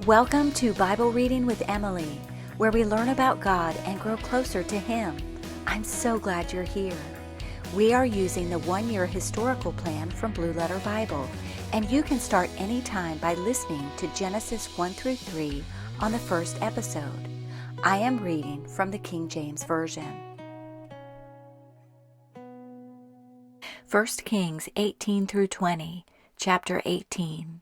Welcome to Bible Reading with Emily, where we learn about God and grow closer to Him. I'm so glad you're here. We are using the one-year historical plan from Blue Letter Bible, and you can start anytime by listening to Genesis 1 through 3 on the first episode. I am reading from the King James Version. 1 Kings 18 through 20, chapter 18.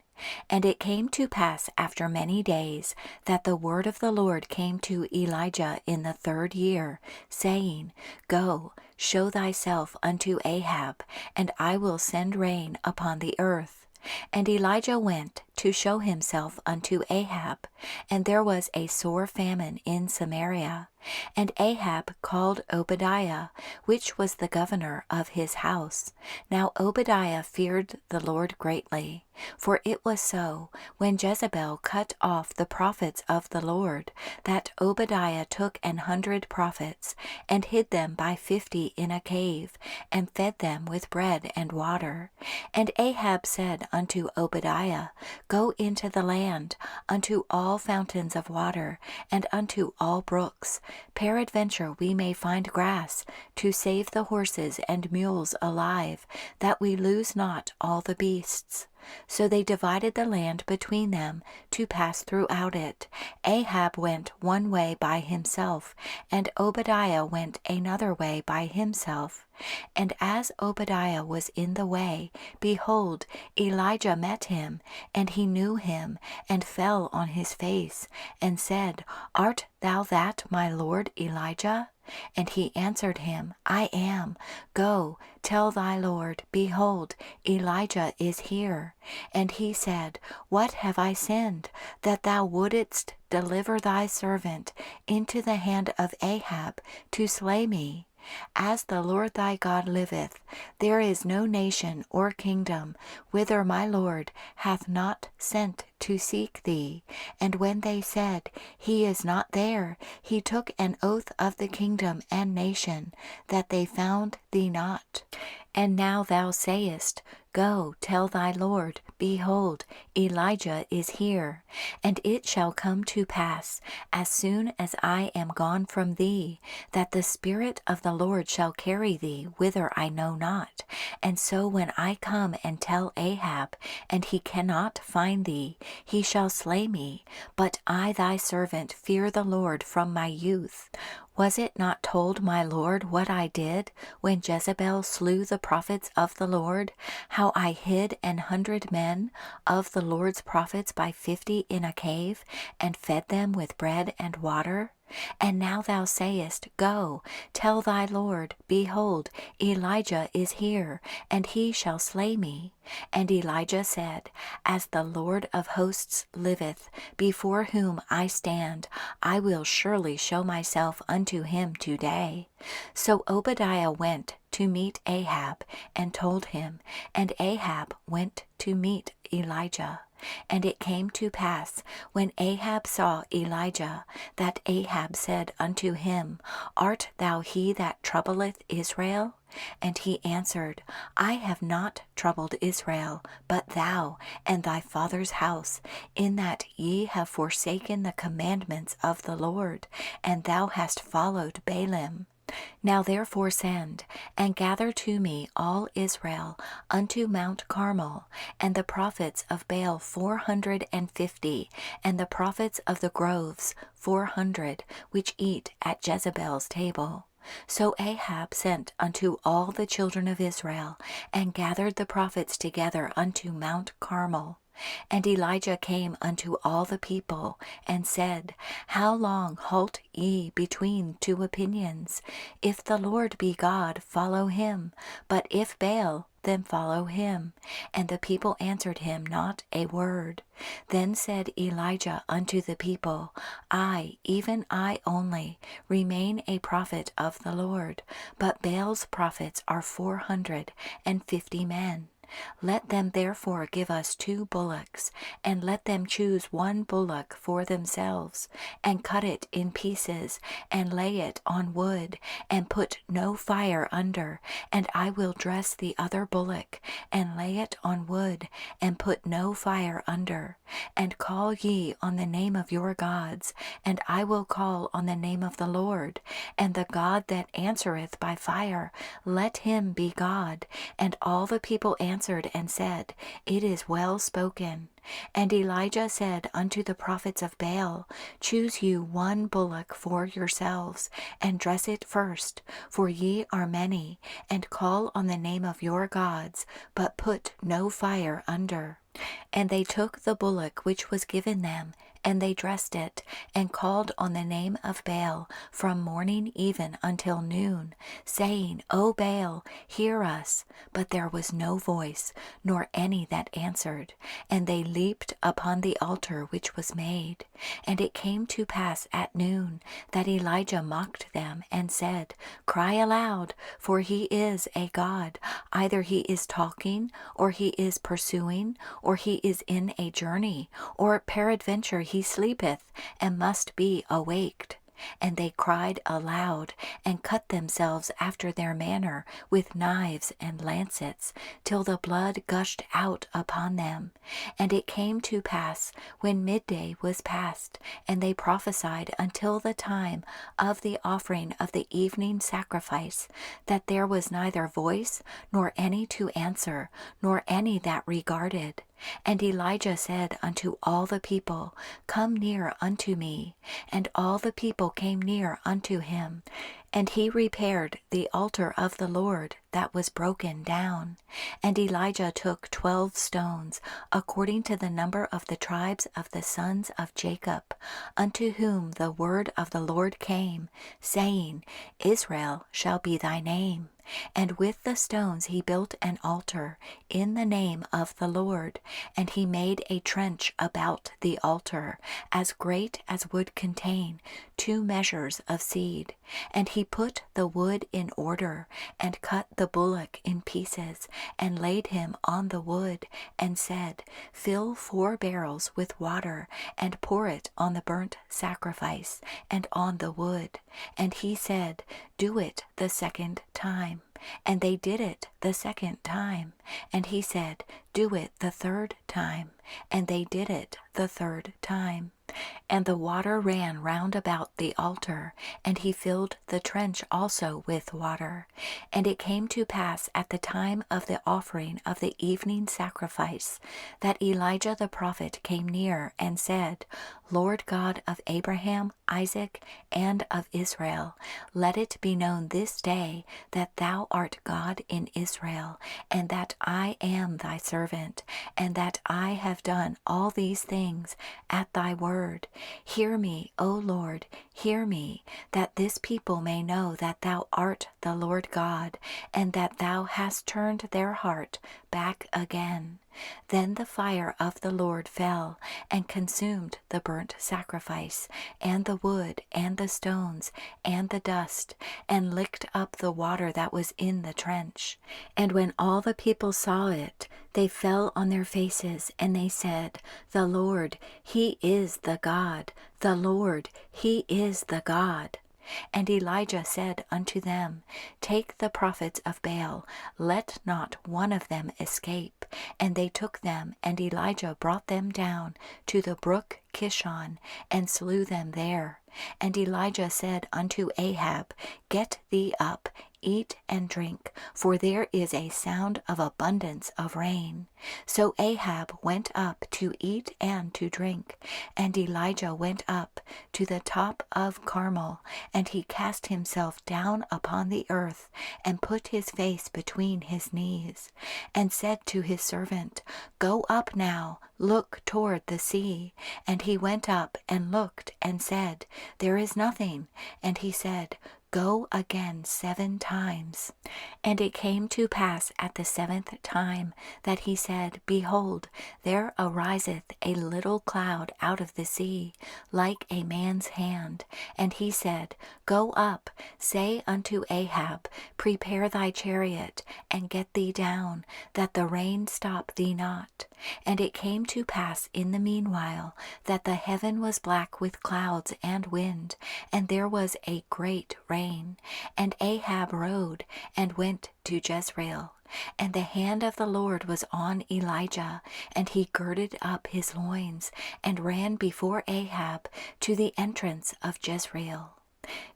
And it came to pass after many days that the word of the Lord came to Elijah in the 3rd year, saying, Go, show thyself unto Ahab, and I will send rain upon the earth. And Elijah went to show himself unto Ahab, and there was a sore famine in Samaria. And Ahab called Obadiah, which was the governor of his house. Now Obadiah feared the Lord greatly, for it was so, when Jezebel cut off the prophets of the Lord, that Obadiah took 100 prophets, and hid them by 50 in a cave, and fed them with bread and water. And Ahab said unto Obadiah, Go into the land, unto all fountains of water, and unto all brooks. Peradventure we may find grass, to save the horses and mules alive, that we lose not all the beasts. So they divided the land between them, to pass throughout it. Ahab went one way by himself, and Obadiah went another way by himself. And as Obadiah was in the way, behold, Elijah met him, and he knew him, and fell on his face, and said, Art thou that my lord Elijah? And he answered him, I am. Go, tell thy Lord, behold, Elijah is here. And he said, What have I sinned, that thou wouldest deliver thy servant into the hand of Ahab to slay me? As the Lord thy God liveth, there is no nation or kingdom whither my Lord hath not sent to seek thee. And when they said, He is not there, he took an oath of the kingdom and nation, that they found thee not. And now thou sayest, Go, tell thy Lord, behold, Elijah is here. And it shall come to pass, as soon as I am gone from thee, that the Spirit of the Lord shall carry thee whither I know not. And so when I come and tell Ahab, and he cannot find thee, he shall slay me. But I thy servant fear the Lord from my youth. Was it not told my Lord what I did, when Jezebel slew the prophets of the Lord, how I hid 100 men of the Lord's prophets by 50 in a cave, and fed them with bread and water? And now thou sayest, Go, tell thy Lord, behold, Elijah is here, and he shall slay me. And Elijah said, As the Lord of hosts liveth, before whom I stand, I will surely show myself unto him today. So Obadiah went to meet Ahab, and told him, and Ahab went to meet Elijah. And it came to pass, when Ahab saw Elijah, that Ahab said unto him, Art thou he that troubleth Israel? And he answered, I have not troubled Israel, but thou and thy father's house, in that ye have forsaken the commandments of the Lord, and thou hast followed Baalim. Now therefore send, and gather to me all Israel unto Mount Carmel, and the prophets of Baal 450, and the prophets of the groves 400, which eat at Jezebel's table. So Ahab sent unto all the children of Israel, and gathered the prophets together unto Mount Carmel. And Elijah came unto all the people, and said, How long halt ye between two opinions? If the Lord be God, follow him, but if Baal, then follow him. And the people answered him not a word. Then said Elijah unto the people, I, even I only, remain a prophet of the Lord, but Baal's prophets are 450 men. Let them therefore give us 2 bullocks, and let them choose 1 bullock for themselves, and cut it in pieces, and lay it on wood, and put no fire under, and I will dress the other bullock, and lay it on wood, and put no fire under. And call ye on the name of your gods, and I will call on the name of the Lord, and the God that answereth by fire, let him be God. And all the people answered and said, It is well spoken. And Elijah said unto the prophets of Baal, Choose you 1 bullock for yourselves, and dress it first, for ye are many, and call on the name of your gods, but put no fire under. And they took the bullock which was given them, and they dressed it, and called on the name of Baal from morning even until noon, saying, O Baal, hear us. But there was no voice, nor any that answered. And they leaped upon the altar which was made. And it came to pass at noon that Elijah mocked them, and said, Cry aloud, for he is a god. Either he is talking, or he is pursuing, or he is in a journey, or peradventure he sleepeth, and must be awaked. And they cried aloud, and cut themselves after their manner with knives and lancets, till the blood gushed out upon them. And it came to pass, when midday was past, and they prophesied until the time of the offering of the evening sacrifice, that there was neither voice, nor any to answer, nor any that regarded. And Elijah said unto all the people, Come near unto me. And all the people came near unto him. And he repaired the altar of the Lord that was broken down. And Elijah took 12 stones, according to the number of the tribes of the sons of Jacob, unto whom the word of the Lord came, saying, Israel shall be thy name. And with the stones he built an altar in the name of the Lord, and he made a trench about the altar, as great as would contain 2 measures of seed. And he put the wood in order, and cut the bullock in pieces, and laid him on the wood, and said, Fill 4 barrels with water, and pour it on the burnt sacrifice, and on the wood. And he said, Do it the 2nd time. And they did it the 2nd time. And he said, Do it the 3rd time. And they did it the 3rd time. And the water ran round about the altar, and he filled the trench also with water. And it came to pass at the time of the offering of the evening sacrifice, that Elijah the prophet came near and said, Lord God of Abraham, Isaac, and of Israel, let it be known this day that thou art God in Israel, and that I am thy servant, and that I have done all these things at thy word. Hear me, O Lord, hear me, that this people may know that thou art the Lord God, and that thou hast turned their heart back again. Then the fire of the Lord fell, and consumed the burnt sacrifice, and the wood, and the stones, and the dust, and licked up the water that was in the trench. And when all the people saw it, they fell on their faces, and they said, The Lord, he is the God. The Lord, he is the God. And Elijah said unto them, Take the prophets of Baal, let not one of them escape. And they took them, and Elijah brought them down to the brook Kishon, and slew them there. And Elijah said unto Ahab, Get thee up, eat and drink, for there is a sound of abundance of rain. So Ahab went up to eat and to drink, and Elijah went up to the top of Carmel, and he cast himself down upon the earth, and put his face between his knees, and said to his servant, Go up now, look toward the sea. And he went up and looked, and said, There is nothing. And he said, Go again 7 times. And it came to pass at the 7th time that he said, Behold, there ariseth a little cloud out of the sea, like a man's hand. And he said, Go up, say unto Ahab, Prepare thy chariot, and get thee down, that the rain stop thee not. And it came to pass in the meanwhile that the heaven was black with clouds and wind, and there was a great rain. And Ahab rode and went to Jezreel. And the hand of the Lord was on Elijah, and he girded up his loins, and ran before Ahab to the entrance of Jezreel.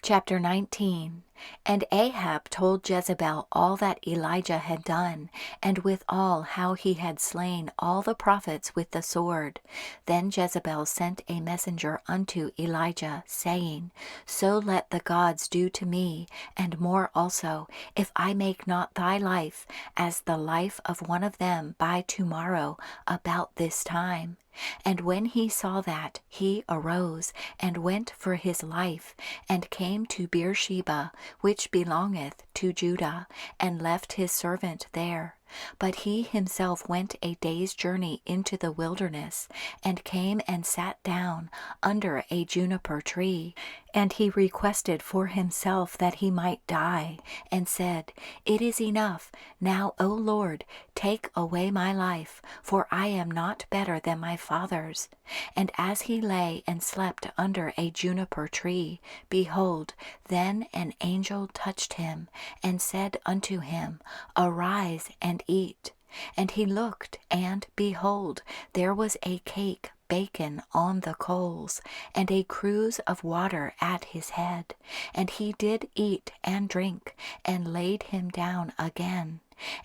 Chapter 19. And Ahab told Jezebel all that Elijah had done, and withal how he had slain all the prophets with the sword. Then Jezebel sent a messenger unto Elijah, saying, So let the gods do to me, and more also, if I make not thy life as the life of one of them by tomorrow about this time. And when he saw that, he arose, and went for his life, and came to Beersheba, which belongeth to Judah, and left his servant there. But he himself went a day's journey into the wilderness, and came and sat down under a juniper tree. And he requested for himself that he might die, and said, It is enough. Now, O Lord, take away my life, for I am not better than my fathers. And as he lay and slept under a juniper tree, behold, then an angel touched him, and said unto him, Arise and eat. And he looked, and behold, there was a cake baken on the coals, and a cruse of water at his head. And he did eat and drink, and laid him down again.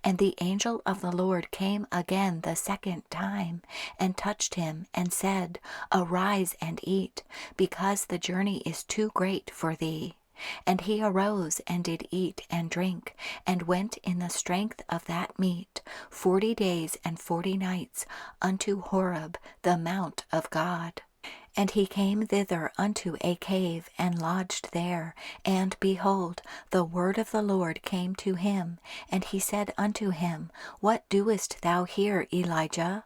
And the angel of the Lord came again the 2nd time, and touched him, and said, Arise and eat, because the journey is too great for thee. And he arose and did eat and drink, and went in the strength of that meat 40 days and 40 nights unto Horeb, the mount of God. And he came thither unto a cave, and lodged there. And behold, the word of the Lord came to him, and he said unto him, What doest thou here, Elijah?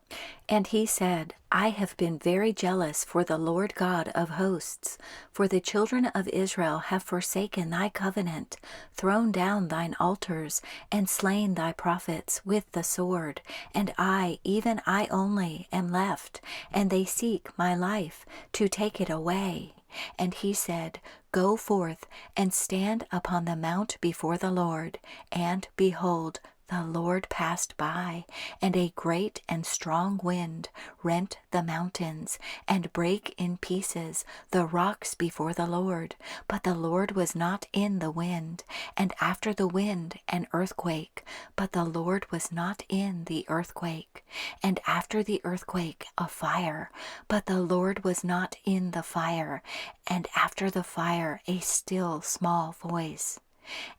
And he said, I have been very jealous for the Lord God of hosts, for the children of Israel have forsaken thy covenant, thrown down thine altars, and slain thy prophets with the sword. And I, even I only, am left, and they seek my life, to take it away. And he said, Go forth, and stand upon the mount before the Lord. And behold, the Lord passed by, and a great and strong wind rent the mountains, and brake in pieces the rocks before the Lord. But the Lord was not in the wind. And after the wind an earthquake, but the Lord was not in the earthquake. And after the earthquake a fire, but the Lord was not in the fire. And after the fire a still small voice.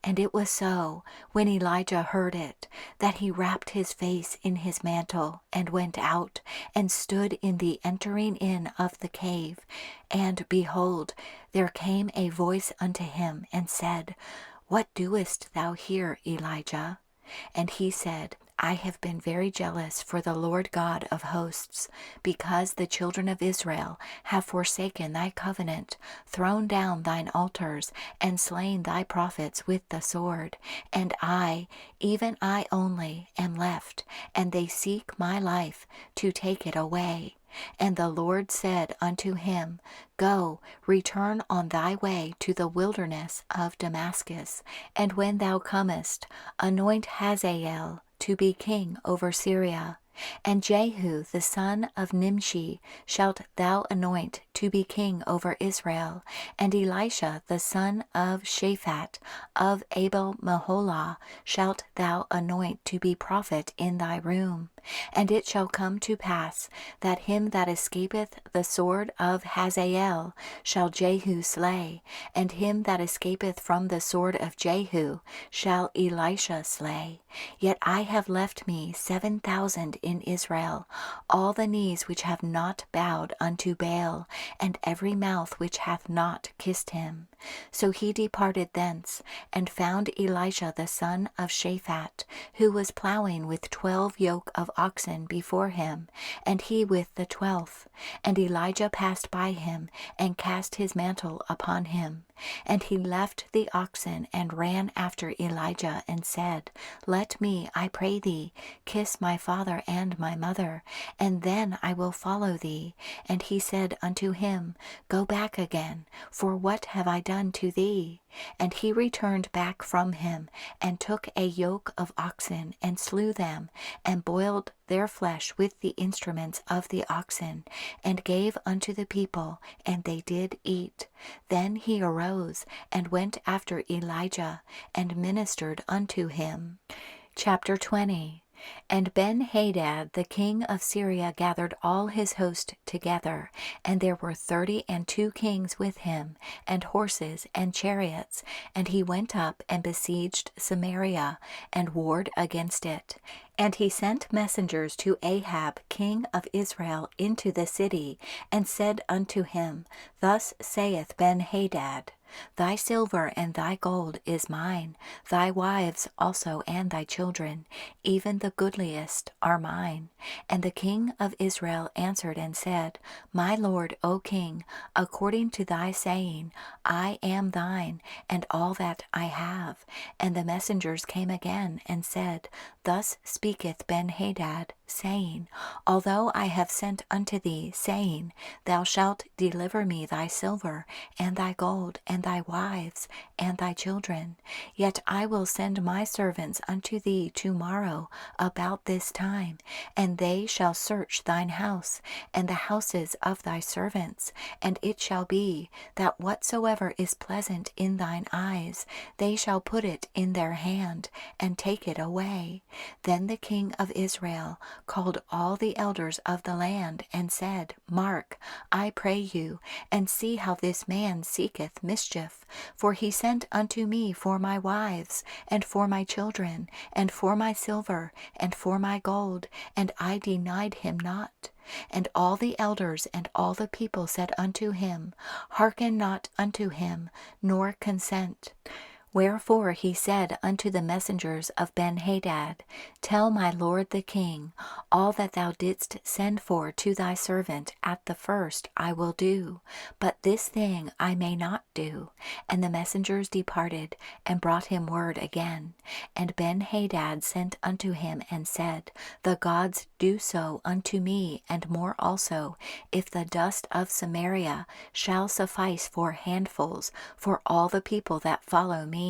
And it was so, when Elijah heard it, that he wrapped his face in his mantle, and went out, and stood in the entering in of the cave. And behold, there came a voice unto him, and said, What doest thou here, Elijah? And he said, I have been very jealous for the Lord God of hosts, because the children of Israel have forsaken thy covenant, thrown down thine altars, and slain thy prophets with the sword. And I, even I only, am left, and they seek my life, to take it away. And the Lord said unto him, Go, return on thy way to the wilderness of Damascus, and when thou comest, anoint Hazael to be king over Syria. And Jehu the son of Nimshi shalt thou anoint to be king over Israel. And Elisha the son of Shaphat of Abel-Meholah shalt thou anoint to be prophet in thy room. And it shall come to pass that him that escapeth the sword of Hazael shall Jehu slay, and him that escapeth from the sword of Jehu shall Elisha slay. Yet I have left me 7,000 in Israel, all the knees which have not bowed unto Baal, and every mouth which hath not kissed him. So he departed thence, and found Elijah the son of Shaphat, who was plowing with 12 yoke of oxen before him, and he with the 12th. And Elijah passed by him, and cast his mantle upon him. And he left the oxen, and ran after Elijah, and said, Let me, I pray thee, kiss my father and my mother, and then I will follow thee. And he said unto him, Go back again, for what have I done to thee? And he returned back from him, and took a yoke of oxen, and slew them, and boiled their flesh with the instruments of the oxen, and gave unto the people, and they did eat. Then he arose, and went after Elijah, and ministered unto him. Chapter 20. And Ben-Hadad the king of Syria gathered all his host together, and there were 32 kings with him, and horses and chariots, and he went up and besieged Samaria, and warred against it. And he sent messengers to Ahab king of Israel into the city, and said unto him, Thus saith Ben-Hadad, Thy silver and thy gold is mine, thy wives also and thy children, even the goodliest are mine. And the king of Israel answered and said, My lord, O king, according to thy saying, I am thine, and all that I have. And the messengers came again and said, Thus speaketh Ben-Hadad, saying, Although I have sent unto thee, saying, Thou shalt deliver me thy silver, and thy gold, and thy wives, and thy children, yet I will send my servants unto thee tomorrow about this time, and they shall search thine house, and the houses of thy servants, and it shall be, that whatsoever is pleasant in thine eyes, they shall put it in their hand, and take it away. Then the king of Israel called all the elders of the land, and said, Mark, I pray you, and see how this man seeketh mischief. For he sent unto me for my wives, and for my children, and for my silver, and for my gold, and I denied him not. And all the elders and all the people said unto him, Hearken not unto him, nor consent. Wherefore he said unto the messengers of Ben-Hadad, Tell my lord the king, all that thou didst send for to thy servant at the first I will do, but this thing I may not do. And the messengers departed, and brought him word again. And Ben-Hadad sent unto him, and said, The gods do so unto me, and more also, if the dust of Samaria shall suffice for handfuls for all the people that follow me.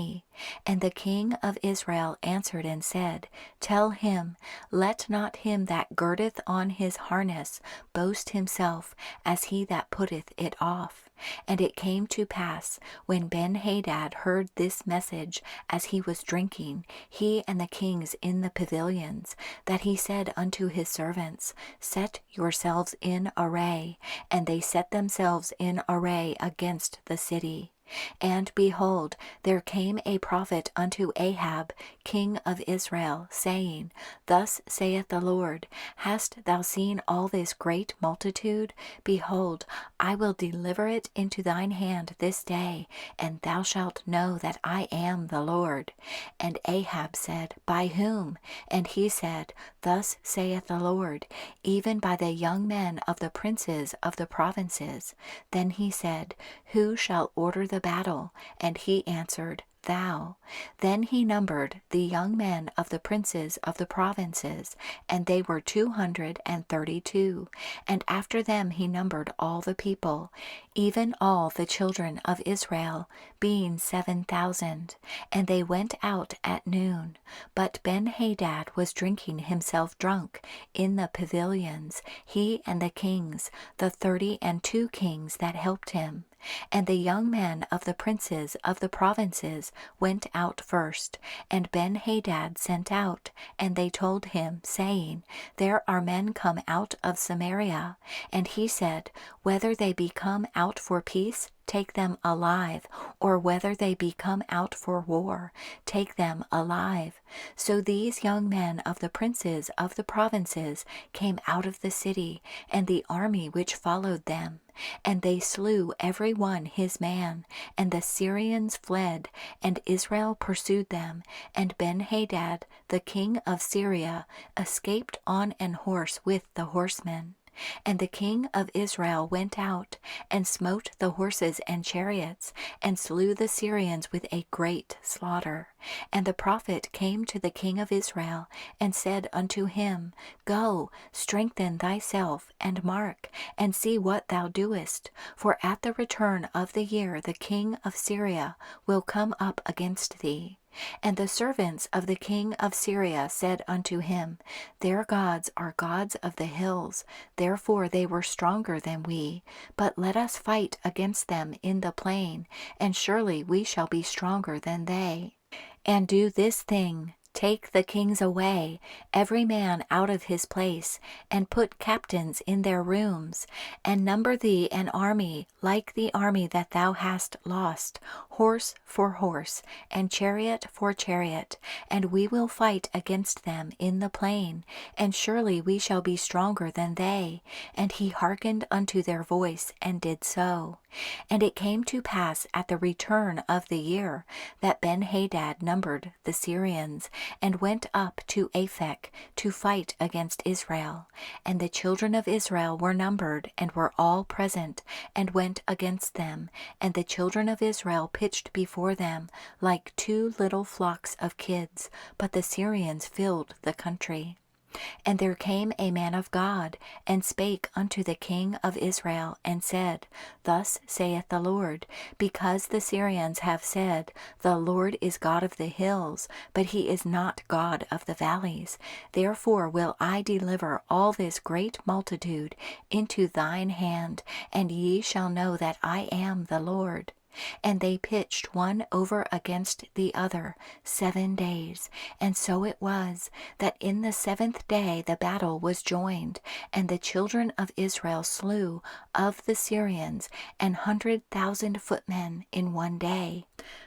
And the king of Israel answered and said, Tell him, let not him that girdeth on his harness boast himself as he that putteth it off. And it came to pass, when Ben-Hadad heard this message as he was drinking, he and the kings in the pavilions, that he said unto his servants, Set yourselves in array. And they set themselves in array against the city. And behold, there came a prophet unto Ahab, king of Israel, saying, Thus saith the Lord, Hast thou seen all this great multitude? Behold, I will deliver it into thine hand this day, and thou shalt know that I am the Lord. And Ahab said, By whom? And he said, Thus saith the Lord, even by the young men of the princes of the provinces. Then he said, Who shall order the battle? And he answered, Thou. Then he numbered the young men of the princes of the provinces, and they were 232. And after them he numbered all the people, even all the children of Israel, being 7,000. And they went out at noon. But Ben-Hadad was drinking himself drunk in the pavilions, he and the kings, the 32 kings that helped him. And the young men of the princes of the provinces went out first, and Ben-Hadad sent out, and they told him, saying, There are men come out of Samaria. And he said, Whether they be come out for peace, take them alive, or whether they be come out for war, take them alive. So these young men of the princes of the provinces came out of the city, and the army which followed them. And they slew every one his man, and the Syrians fled, and Israel pursued them, and Benhadad the king of Syria escaped on an horse with the horsemen. And the king of Israel went out, and smote the horses and chariots, and slew the Syrians with a great slaughter. And the prophet came to the king of Israel, and said unto him, Go, strengthen thyself, and mark, and see what thou doest. For at the return of the year the king of Syria will come up against thee. And the servants of the king of Syria said unto him, Their gods are gods of the hills, therefore they were stronger than we. But let us fight against them in the plain, and surely we shall be stronger than they. And do this thing, take the kings away, every man out of his place, and put captains in their rooms, and number thee an army like the army that thou hast lost, horse for horse, and chariot for chariot, and we will fight against them in the plain, and surely we shall be stronger than they. And he hearkened unto their voice, and did so. And it came to pass at the return of the year that Benhadad numbered the Syrians, and went up to Aphek to fight against Israel. And the children of Israel were numbered, and were all present, and went against them. And the children of Israel pitched before them like two little flocks of kids, but the Syrians filled the country. And there came a man of God, and spake unto the king of Israel, and said, Thus saith the Lord, because the Syrians have said, The Lord is God of the hills, but he is not God of the valleys. Therefore will I deliver all this great multitude into thine hand, and ye shall know that I am the Lord. And they pitched one over against the other 7 days. And so it was, that in the 7th day the battle was joined, and the children of Israel slew of the Syrians 100,000 footmen in 1 day.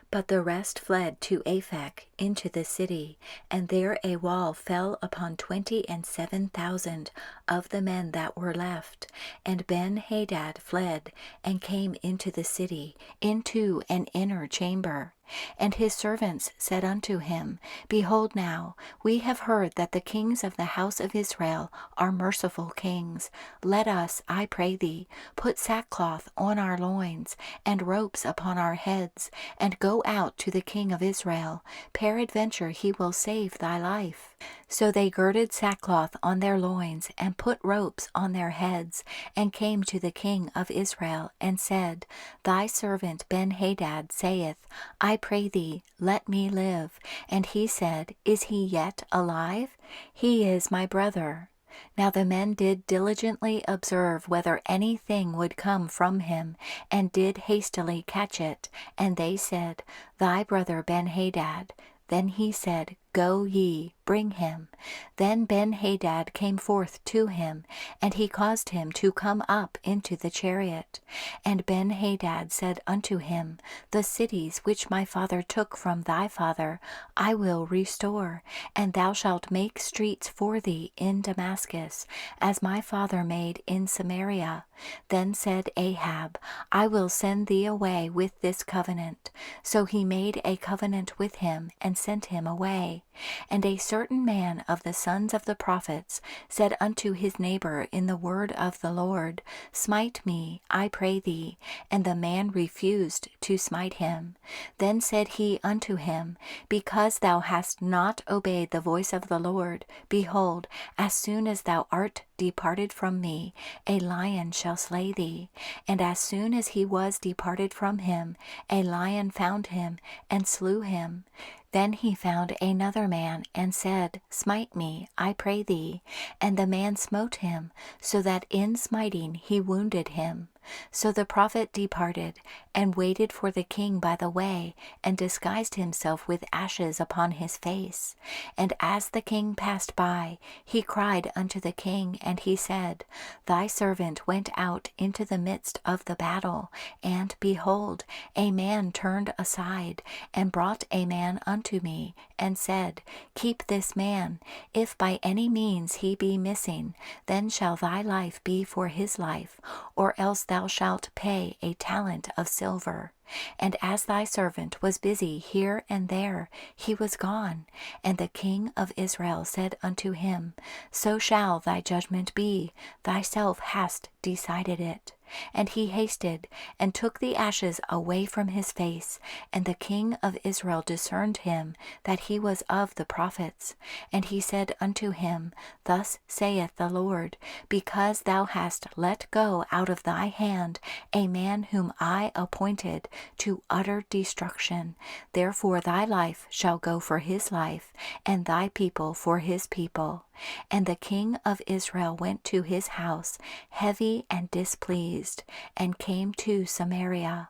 But the rest fled to Aphek into the city, and there a wall fell upon 27,000 of the men that were left. And Benhadad fled, and came into the city, into an inner chamber. And his servants said unto him, Behold now, we have heard that the kings of the house of Israel are merciful kings. Let us, I pray thee, put sackcloth on our loins, and ropes upon our heads, and go out to the king of Israel. Peradventure he will save thy life. So they girded sackcloth on their loins, and put ropes on their heads, and came to the king of Israel, and said, Thy servant Benhadad saith, I pray thee, let me live. And he said, Is he yet alive? He is my brother. Now the men did diligently observe whether anything would come from him, and did hastily catch it. And they said, Thy brother Benhadad. Then he said, Go ye, bring him. Then Benhadad came forth to him, and he caused him to come up into the chariot. And Benhadad said unto him, The cities which my father took from thy father I will restore, and thou shalt make streets for thee in Damascus, as my father made in Samaria. Then said Ahab, I will send thee away with this covenant. So he made a covenant with him, and sent him away. And a certain man of the sons of the prophets said unto his neighbor in the word of the Lord, Smite me, I pray thee. And the man refused to smite him. Then said he unto him, Because thou hast not obeyed the voice of the Lord, behold, as soon as thou art departed from me, a lion shall slay thee. And as soon as he was departed from him, a lion found him, and slew him. Then he found another man, and said, Smite me, I pray thee. And the man smote him, so that in smiting he wounded him. So the prophet departed, and waited for the king by the way, and disguised himself with ashes upon his face. And as the king passed by, he cried unto the king, and he said, Thy servant went out into the midst of the battle, and, behold, a man turned aside, and brought a man unto me, and said, Keep this man. If by any means he be missing, then shall thy life be for his life, or else thou shalt pay a talent of silver. And as thy servant was busy here and there, he was gone. And the king of Israel said unto him, So shall thy judgment be, thyself hast decided it. And he hasted, and took the ashes away from his face. And the king of Israel discerned him, that he was of the prophets. And he said unto him, Thus saith the Lord, Because thou hast let go out of thy hand a man whom I appointed to utter destruction, therefore thy life shall go for his life, and thy people for his people. And the king of Israel went to his house, heavy and displeased, and came to Samaria.